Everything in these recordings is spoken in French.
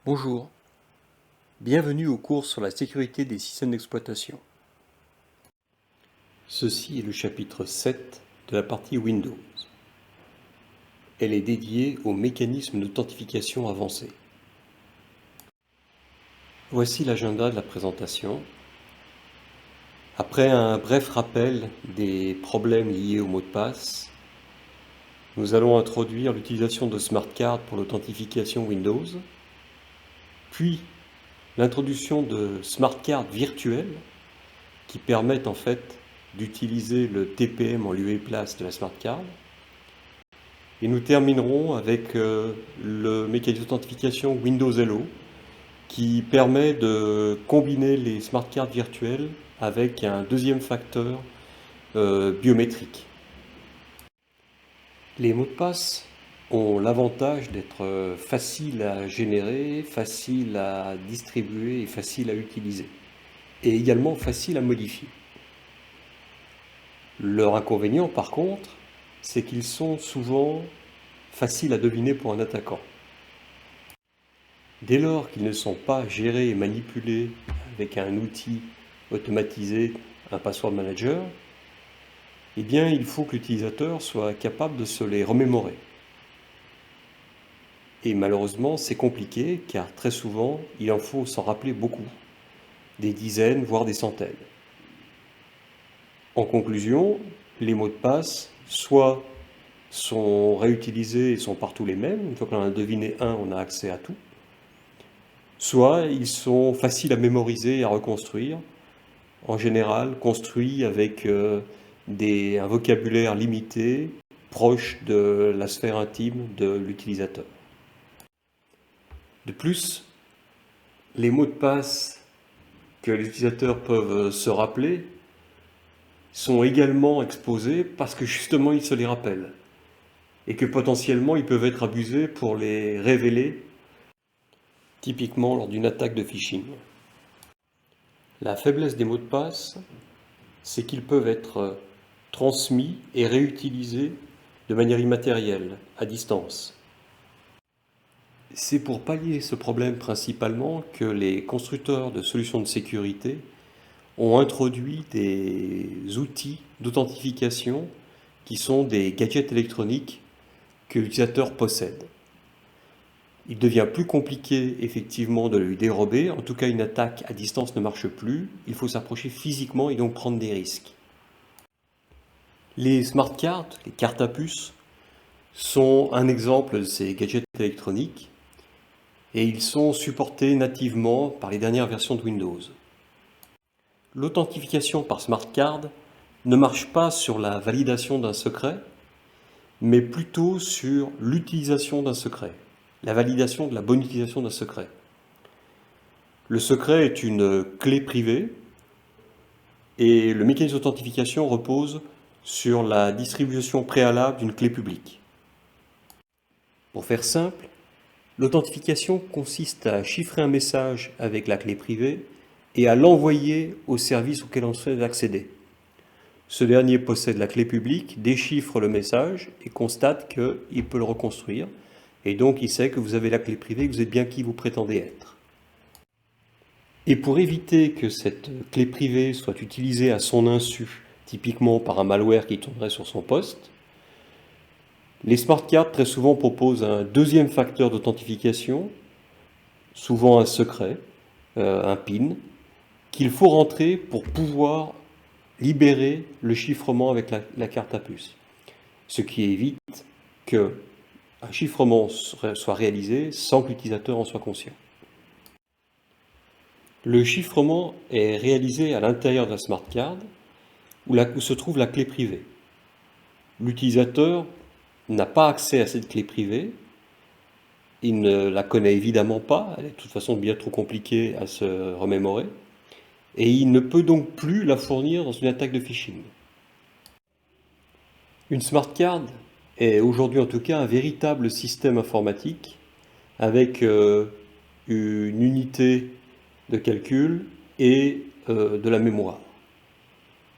Bonjour, bienvenue au cours sur la sécurité des systèmes d'exploitation. Ceci est le chapitre 7 de la partie Windows. Elle est dédiée aux mécanismes d'authentification avancés. Voici l'agenda de la présentation. Après un bref rappel des problèmes liés au mot de passe, nous allons introduire l'utilisation de Smart Card pour l'authentification Windows, puis l'introduction de Smart Card virtuelles qui permettent en fait d'utiliser le TPM en lieu et place de la Smart Card. Et nous terminerons avec le mécanisme d'authentification Windows Hello qui permet de combiner les Smart Cards virtuelles avec un deuxième facteur biométrique. Les mots de passe ont l'avantage d'être faciles à générer, faciles à distribuer et faciles à utiliser, et également faciles à modifier. Leur inconvénient, par contre, c'est qu'ils sont souvent faciles à deviner pour un attaquant. Dès lors qu'ils ne sont pas gérés et manipulés avec un outil automatisé, un password manager, eh bien, il faut que l'utilisateur soit capable de se les remémorer. Et malheureusement, c'est compliqué car très souvent, il en faut s'en rappeler beaucoup, des dizaines, voire des centaines. En conclusion, les mots de passe, soit sont réutilisés et sont partout les mêmes, une fois qu'on en a deviné un, on a accès à tout, soit ils sont faciles à mémoriser et à reconstruire, en général construits avec un vocabulaire limité, proche de la sphère intime de l'utilisateur. De plus, les mots de passe que les utilisateurs peuvent se rappeler sont également exposés parce que justement ils se les rappellent et que potentiellement ils peuvent être abusés pour les révéler, typiquement lors d'une attaque de phishing. La faiblesse des mots de passe, c'est qu'ils peuvent être transmis et réutilisés de manière immatérielle, à distance. C'est pour pallier ce problème principalement que les constructeurs de solutions de sécurité ont introduit des outils d'authentification qui sont des gadgets électroniques que l'utilisateur possède. Il devient plus compliqué effectivement de lui dérober, en tout cas une attaque à distance ne marche plus, il faut s'approcher physiquement et donc prendre des risques. Les smart cards, les cartes à puce, sont un exemple de ces gadgets électroniques et ils sont supportés nativement par les dernières versions de Windows. L'authentification par smart card ne marche pas sur la validation d'un secret, mais plutôt sur l'utilisation d'un secret, la validation de la bonne utilisation d'un secret. Le secret est une clé privée et le mécanisme d'authentification repose sur la distribution préalable d'une clé publique. Pour faire simple, l'authentification consiste à chiffrer un message avec la clé privée et à l'envoyer au service auquel on souhaite accéder. Ce dernier possède la clé publique, déchiffre le message et constate qu'il peut le reconstruire. Et donc il sait que vous avez la clé privée, que vous êtes bien qui vous prétendez être. Et pour éviter que cette clé privée soit utilisée à son insu, typiquement par un malware qui tomberait sur son poste, les smart cards très souvent proposent un deuxième facteur d'authentification, souvent un secret, un PIN, qu'il faut rentrer pour pouvoir libérer le chiffrement avec la carte à puce. Ce qui évite qu'un chiffrement soit réalisé sans que l'utilisateur en soit conscient. Le chiffrement est réalisé à l'intérieur de la smart card où se trouve la clé privée. L'utilisateur n'a pas accès à cette clé privée, il ne la connaît évidemment pas, elle est de toute façon bien trop compliquée à se remémorer, et il ne peut donc plus la fournir dans une attaque de phishing. Une smart card est aujourd'hui en tout cas un véritable système informatique avec une unité de calcul et de la mémoire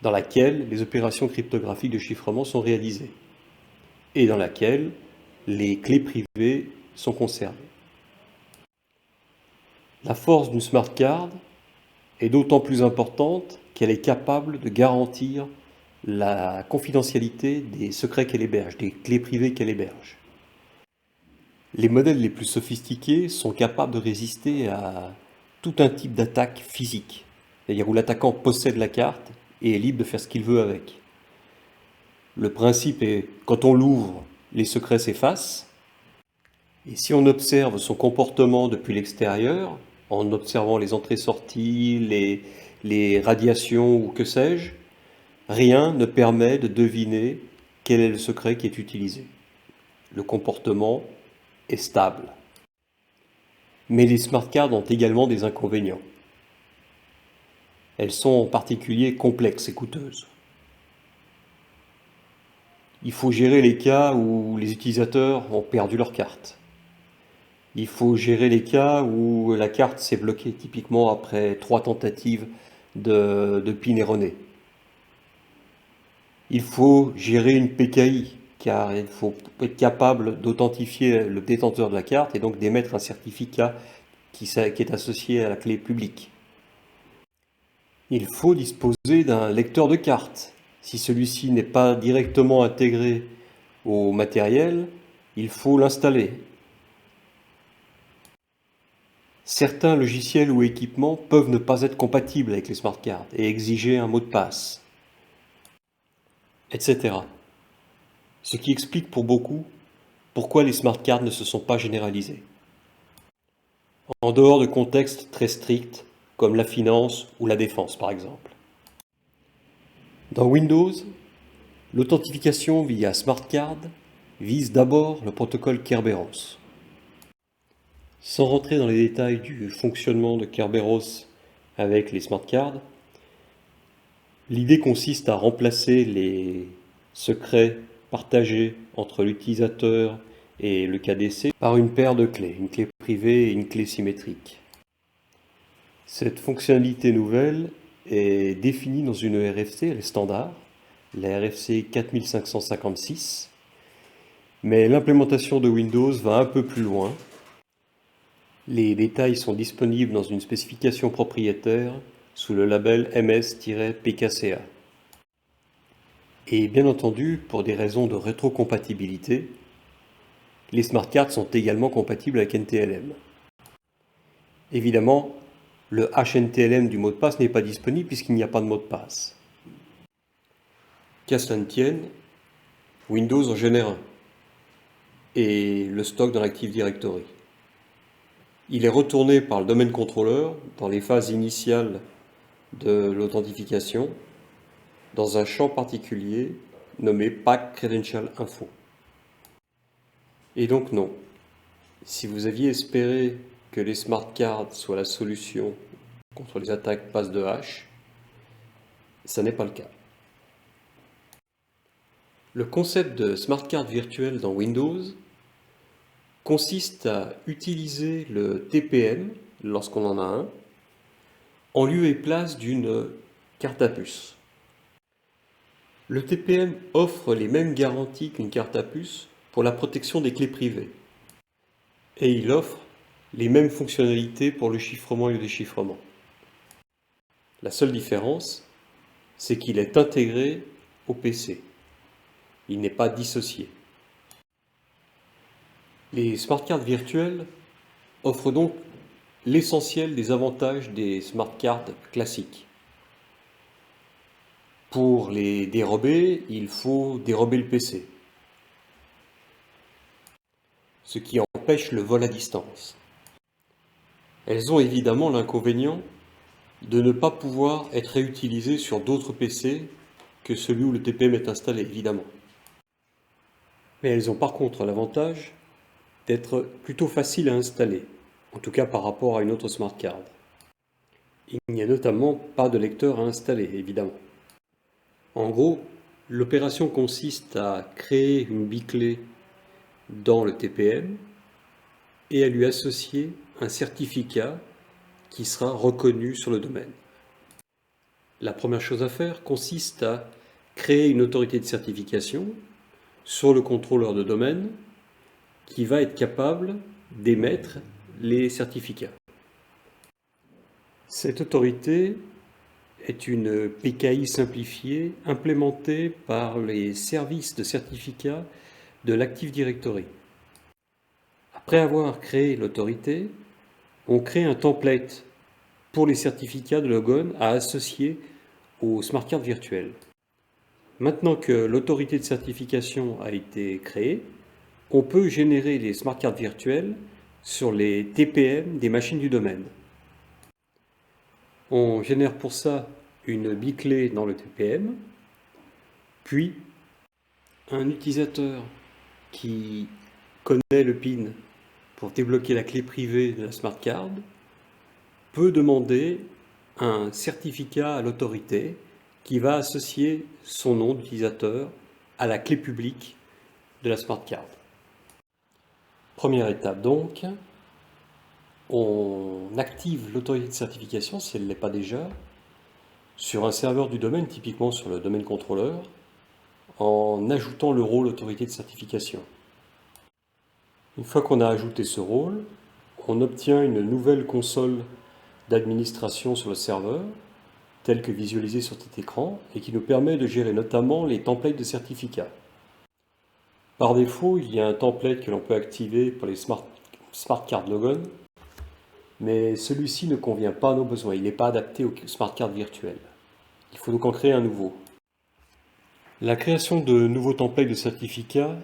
dans laquelle les opérations cryptographiques de chiffrement sont réalisées et dans laquelle les clés privées sont conservées. La force d'une smart card est d'autant plus importante qu'elle est capable de garantir la confidentialité des secrets qu'elle héberge, des clés privées qu'elle héberge. Les modèles les plus sophistiqués sont capables de résister à tout un type d'attaque physique, c'est-à-dire où l'attaquant possède la carte et est libre de faire ce qu'il veut avec. Le principe est, quand on l'ouvre, les secrets s'effacent, et si on observe son comportement depuis l'extérieur, en observant les entrées-sorties, les radiations ou que sais-je, rien ne permet de deviner quel est le secret qui est utilisé. Le comportement est stable. Mais les smart cards ont également des inconvénients. Elles sont en particulier complexes et coûteuses. Il faut gérer les cas où les utilisateurs ont perdu leur carte. Il faut gérer les cas où la carte s'est bloquée, typiquement après 3 tentatives de PIN erroné. Il faut gérer une PKI, car il faut être capable d'authentifier le détenteur de la carte et donc d'émettre un certificat qui est associé à la clé publique. Il faut disposer d'un lecteur de cartes. Si celui-ci n'est pas directement intégré au matériel, il faut l'installer. Certains logiciels ou équipements peuvent ne pas être compatibles avec les smart cards et exiger un mot de passe, etc. Ce qui explique pour beaucoup pourquoi les smart cards ne se sont pas généralisés. En dehors de contextes très stricts, comme la finance ou la défense par exemple. Dans Windows, l'authentification via smart card vise d'abord le protocole Kerberos. Sans rentrer dans les détails du fonctionnement de Kerberos avec les smart cards, l'idée consiste à remplacer les secrets partagés entre l'utilisateur et le KDC par une paire de clés, une clé privée et une clé symétrique. Cette fonctionnalité nouvelle est définie dans une RFC, elle est standard, la RFC 4556, mais l'implémentation de Windows va un peu plus loin. Les détails sont disponibles dans une spécification propriétaire sous le label MS-PKCA. Et bien entendu, pour des raisons de rétrocompatibilité, les smart cards sont également compatibles avec NTLM. Évidemment, le HNTLM du mot de passe n'est pas disponible puisqu'il n'y a pas de mot de passe. Qu'à cela ne tienne, Windows en génère un et le stocke dans l'Active Directory. Il est retourné par le domaine controller dans les phases initiales de l'authentification dans un champ particulier nommé Pack Credential Info. Et donc non, si vous aviez espéré que les smart cards soient la solution contre les attaques passe de hache, ça n'est pas le cas. Le concept de smart card virtuel dans Windows consiste à utiliser le TPM, lorsqu'on en a un, en lieu et place d'une carte à puce. Le TPM offre les mêmes garanties qu'une carte à puce pour la protection des clés privées. Et il offre les mêmes fonctionnalités pour le chiffrement et le déchiffrement. La seule différence, c'est qu'il est intégré au PC. Il n'est pas dissocié. Les smart cards virtuels offrent donc l'essentiel des avantages des smart cards classiques. Pour les dérober, il faut dérober le PC, ce qui empêche le vol à distance. Elles ont évidemment l'inconvénient de ne pas pouvoir être réutilisées sur d'autres PC que celui où le TPM est installé, évidemment. Mais elles ont par contre l'avantage d'être plutôt faciles à installer, en tout cas par rapport à une autre smart card. Il n'y a notamment pas de lecteur à installer, évidemment. En gros, l'opération consiste à créer une biclée dans le TPM et à lui associer un certificat qui sera reconnu sur le domaine. La première chose à faire consiste à créer une autorité de certification sur le contrôleur de domaine qui va être capable d'émettre les certificats. Cette autorité est une PKI simplifiée implémentée par les services de certificat de l'Active Directory. Après avoir créé l'autorité, on crée un template pour les certificats de logon à associer au smart card virtuel. Maintenant que l'autorité de certification a été créée, on peut générer les smart cards virtuels sur les TPM des machines du domaine. On génère pour ça une biclée dans le TPM, puis un utilisateur qui connaît le PIN pour débloquer la clé privée de la smart card peut demander un certificat à l'autorité qui va associer son nom d'utilisateur à la clé publique de la smart card. Première étape donc, on active l'autorité de certification, si elle ne l'est pas déjà, sur un serveur du domaine, typiquement sur le domaine contrôleur, en ajoutant le rôle autorité de certification. Une fois qu'on a ajouté ce rôle, on obtient une nouvelle console d'administration sur le serveur, telle que visualisée sur cet écran, et qui nous permet de gérer notamment les templates de certificats. Par défaut, il y a un template que l'on peut activer pour les Smart Card Logon, mais celui-ci ne convient pas à nos besoins, il n'est pas adapté aux Smart Card virtuels. Il faut donc en créer un nouveau. La création de nouveaux templates de certificats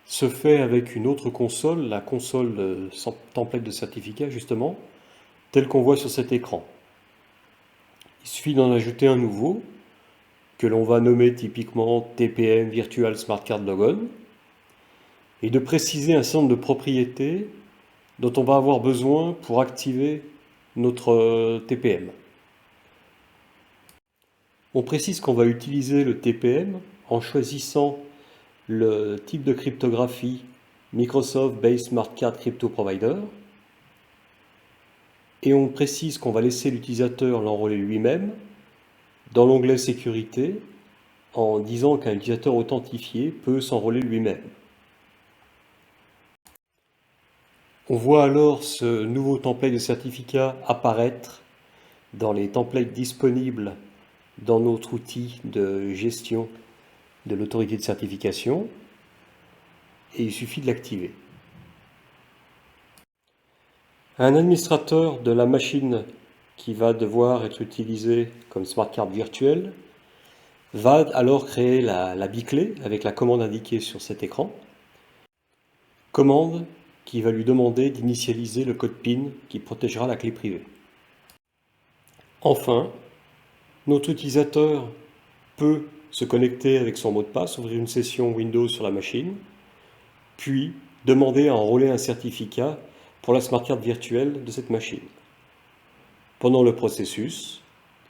se fait avec une autre console, la console template de certificat justement, telle qu'on voit sur cet écran. Il suffit d'en ajouter un nouveau, que l'on va nommer typiquement TPM Virtual Smart Card Logon, et de préciser un certain nombre de propriétés dont on va avoir besoin pour activer notre TPM. On précise qu'on va utiliser le TPM en choisissant le type de cryptographie Microsoft Base Smart Card Crypto Provider, et on précise qu'on va laisser l'utilisateur l'enrôler lui-même dans l'onglet Sécurité en disant qu'un utilisateur authentifié peut s'enrôler lui-même. On voit alors ce nouveau template de certificat apparaître dans les templates disponibles dans notre outil de gestion de l'autorité de certification, et il suffit de l'activer. Un administrateur de la machine qui va devoir être utilisé comme smart card virtuel va alors créer la biclée avec la commande indiquée sur cet écran. Commande qui va lui demander d'initialiser le code PIN qui protégera la clé privée. Enfin, notre utilisateur peut se connecter avec son mot de passe, ouvrir une session Windows sur la machine, puis demander à enrôler un certificat pour la smart card virtuelle de cette machine. Pendant le processus,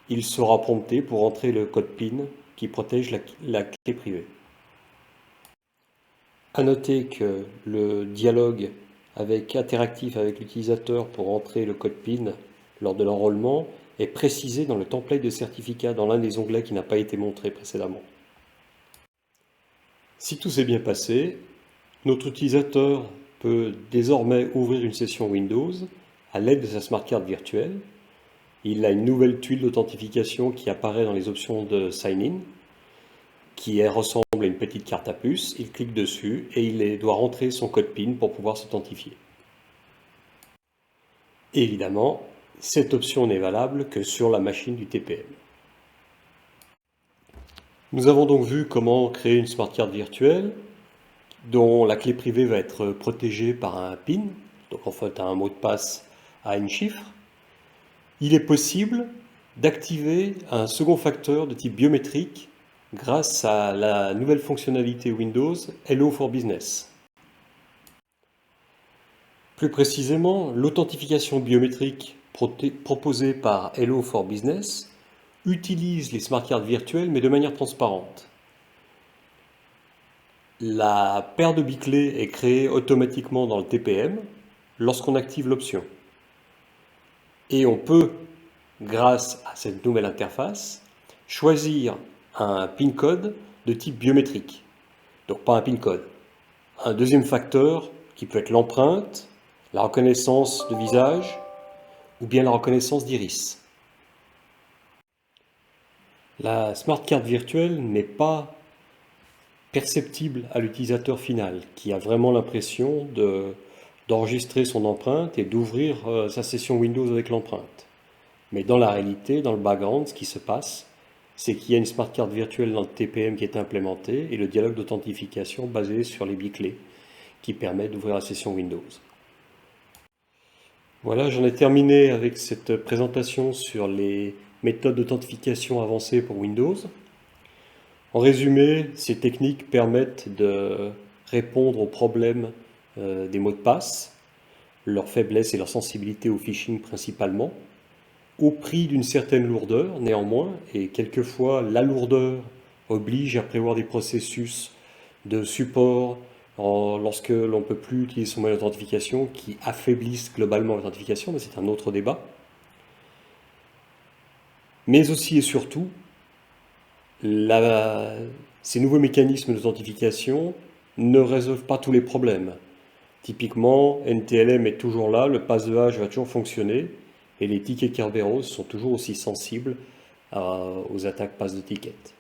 il sera prompté pour entrer le code PIN qui protège la clé privée. À noter que le dialogue interactif avec l'utilisateur pour entrer le code PIN lors de l'enrôlement est précisé dans le template de certificat dans l'un des onglets qui n'a pas été montré précédemment. Si tout s'est bien passé, notre utilisateur peut désormais ouvrir une session Windows à l'aide de sa smart card virtuelle. Il a une nouvelle tuile d'authentification qui apparaît dans les options de Sign-in, qui ressemble à une petite carte à puce. Il clique dessus et il doit rentrer son code PIN pour pouvoir s'authentifier. Évidemment, cette option n'est valable que sur la machine du TPM. Nous avons donc vu comment créer une smart card virtuelle dont la clé privée va être protégée par un PIN, donc en fait un mot de passe à une chiffre. Il est possible d'activer un second facteur de type biométrique grâce à la nouvelle fonctionnalité Windows Hello for Business. Plus précisément, l'authentification biométrique proposée par Hello for Business utilise les smart cards virtuelles mais de manière transparente. La paire de biclés est créée automatiquement dans le TPM lorsqu'on active l'option. Et on peut, grâce à cette nouvelle interface, choisir un PIN code de type biométrique. Donc pas un PIN code. Un deuxième facteur qui peut être l'empreinte, la reconnaissance de visage ou bien la reconnaissance d'iris. La smart card virtuelle n'est pas perceptible à l'utilisateur final, qui a vraiment l'impression d'enregistrer son empreinte et d'ouvrir sa session Windows avec l'empreinte. Mais dans la réalité, dans le background, ce qui se passe, c'est qu'il y a une smart card virtuelle dans le TPM qui est implémentée et le dialogue d'authentification basé sur les biclés qui permet d'ouvrir la session Windows. Voilà, j'en ai terminé avec cette présentation sur les méthodes d'authentification avancées pour Windows. En résumé, ces techniques permettent de répondre aux problèmes des mots de passe, leur faiblesse et leur sensibilité au phishing principalement, au prix d'une certaine lourdeur néanmoins, et quelquefois la lourdeur oblige à prévoir des processus de support lorsque l'on ne peut plus utiliser son moyen d'authentification qui affaiblissent globalement l'authentification, mais c'est un autre débat. Mais aussi et surtout, ces nouveaux mécanismes d'authentification ne résolvent pas tous les problèmes. Typiquement, NTLM est toujours là, le pass de hash va toujours fonctionner, et les tickets Kerberos sont toujours aussi sensibles aux attaques pass de tickets.